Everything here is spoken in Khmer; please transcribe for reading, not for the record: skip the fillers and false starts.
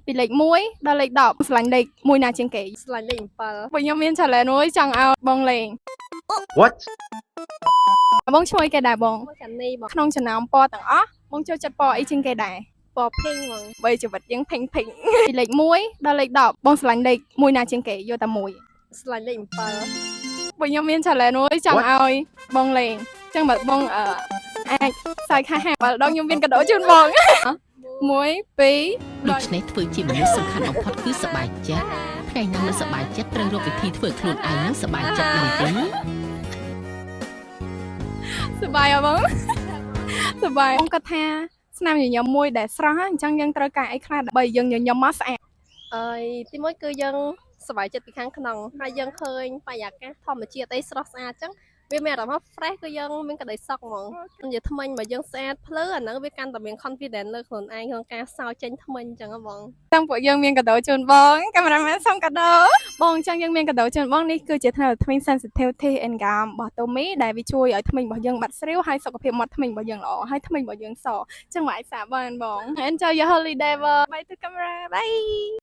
ពីលេខ1ដល់លេខ10ស្រឡាញ់លេខមួយណាជាងគេស្រឡាញ់លេខ7បើខ្ញុំមាន challenge មួយចង់ឲ្យបងលេង What បងឈ្មោះអីគេដែរបង មកកានីបង ក្នុងចំណោមពណ៌ទាំងអស់បងចូលចិត្តពណ៌អីជាងគេដែរ ពណ៌ភេងហ្មង បើជីវិតយើងភេងភេងពីលេខ1ដល់លេខ10បងស្រឡាញ់លេខមួយណាជាងគេយកតែមួយ ស្រឡាញ់លេខ7បើខ្ញុំមាន challenge មួយចង់ឲ្យបងលេងអញ្ចឹងបើបងអាចសាយខះបើដងខ្ញុំមានកាដូជូនបង1 2 ដូច្នេះធ្វើជាមនុស្សសំខាន់បំផុតគឺសប្បាយចិត្តថ្ងៃណាមិនសប្បាយចិត្តត្រូវរកវិធីធ្វើខ្លួនឯងនឹងសប្បាយចិត្តដល់ទេ សប្បាយអត់បងសប្បាយបងគាត់ថាស្នាមញញឹមមួយដែលស្រស់អញ្ចឹងយើងត្រូវការអីខ្លះដើម្បីយើងញញឹមមកស្អាត ហើយទីមួយគឺយើងសប្បាយចិត្តពីខាងក្នុងហើយយើងឃើញបរិយាកាសធម្មជាតិអីស្រស់ស្អាតអញ្ចឹងវាមានអារម្មណ៍ fresh គឺយើងមានក្តីសុខហ្មងនិយាយថ្មិញបើយើងស្អាតភ្លឺអាហ្នឹងវាកាន់តែមាន confidence លើខ្លួនឯងក្នុងការសោចេញថ្មិញអញ្ចឹងហ៎បង តាំងពួកយើងមានកាដូជូនបងកាមេរ៉ាមែនសុំកាដូបងអញ្ចឹងយើងមានកាដូជូនបងនេះគឺជាថ្នាំថ្មី sensitivity and gum របស់ Tommy ដែលវាជួយឲ្យថ្មិញរបស់យើងបាត់ស្រាវហើយសុខភាពមាត់ថ្មិញរបស់យើងល្អហើយថ្មិញរបស់យើងសអញ្ចឹងមកអាចសាកបានបង Enjoy your holiday បងបាយទៅកាមេរ៉ាបាយ